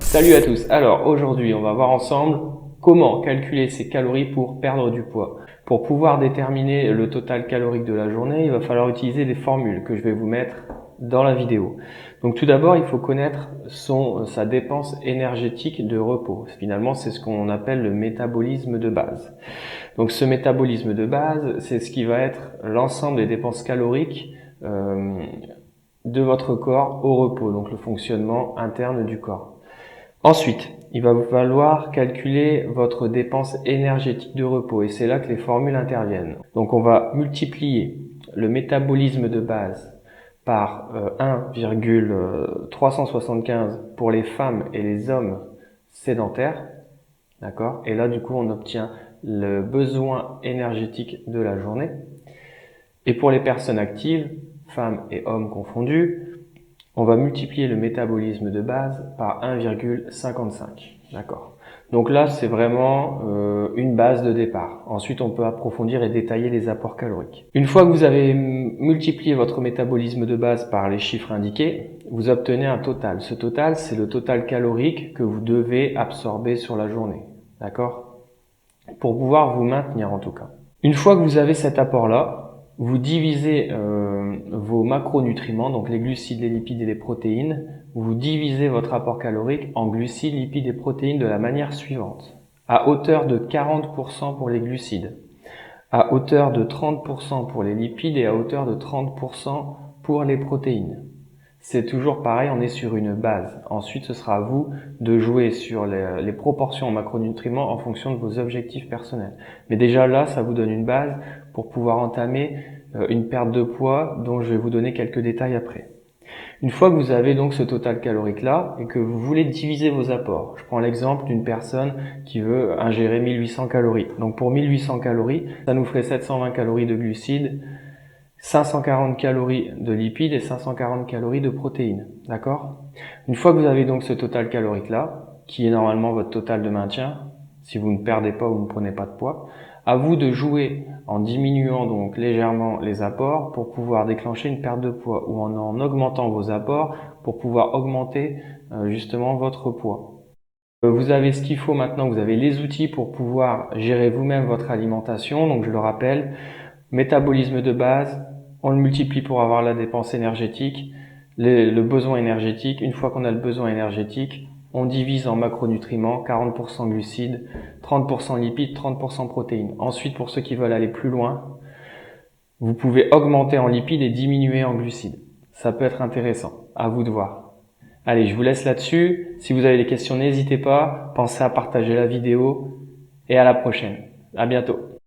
Salut à tous. Alors aujourd'hui, on va voir ensemble comment calculer ses calories pour perdre du poids. Pour pouvoir déterminer le total calorique de la journée, il va falloir utiliser des formules que je vais vous mettre dans la vidéo. Donc tout d'abord, il faut connaître sa dépense énergétique de repos. Finalement, c'est ce qu'on appelle le métabolisme de base. Donc ce métabolisme de base, c'est ce qui va être l'ensemble des dépenses caloriques de votre corps au repos, donc le fonctionnement interne du corps. Ensuite, il va vous falloir calculer votre dépense énergétique de repos et c'est là que les formules interviennent. Donc on va multiplier le métabolisme de base par 1,375 pour les femmes et les hommes sédentaires. D'accord? Et là, du coup, on obtient le besoin énergétique de la journée. Et pour les personnes actives, femmes et hommes confondus, on va multiplier le métabolisme de base par 1,55. D'accord. Donc là, c'est vraiment une base de départ. Ensuite, on peut approfondir et détailler les apports caloriques. Une fois que vous avez multiplié votre métabolisme de base par les chiffres indiqués, vous obtenez un total. Ce total, c'est le total calorique que vous devez absorber sur la journée. D'accord? Pour pouvoir vous maintenir en tout cas. Une fois que vous avez cet apport-là, vous divisez vos macronutriments, donc les glucides, les lipides et les protéines, vous divisez votre apport calorique en glucides, lipides et protéines de la manière suivante. À hauteur de 40% pour les glucides, à hauteur de 30% pour les lipides et à hauteur de 30% pour les protéines. C'est toujours pareil, on est sur une base. Ensuite, ce sera à vous de jouer sur les proportions en macronutriments en fonction de vos objectifs personnels. Mais déjà là, ça vous donne une base pour pouvoir entamer une perte de poids dont je vais vous donner quelques détails après. Une fois que vous avez donc ce total calorique là et que vous voulez diviser vos apports, je prends l'exemple d'une personne qui veut ingérer 1800 calories. Donc pour 1800 calories, ça nous ferait 720 calories de glucides, 540 calories de lipides et 540 calories de protéines. D'accord? Une fois que vous avez donc ce total calorique là, qui est normalement votre total de maintien, si vous ne perdez pas ou ne prenez pas de poids, à vous de jouer en diminuant donc légèrement les apports pour pouvoir déclencher une perte de poids ou en augmentant vos apports pour pouvoir augmenter justement votre poids. Vous avez ce qu'il faut maintenant, vous avez les outils pour pouvoir gérer vous-même votre alimentation. Donc je le rappelle, métabolisme de base, on le multiplie pour avoir la dépense énergétique, le besoin énergétique. Une fois qu'on a le besoin énergétique, on divise en macronutriments, 40% glucides, 30% lipides, 30% protéines. Ensuite, pour ceux qui veulent aller plus loin, vous pouvez augmenter en lipides et diminuer en glucides. Ça peut être intéressant, à vous de voir. Allez, je vous laisse là-dessus. Si vous avez des questions, n'hésitez pas. Pensez à partager la vidéo et à la prochaine. À bientôt.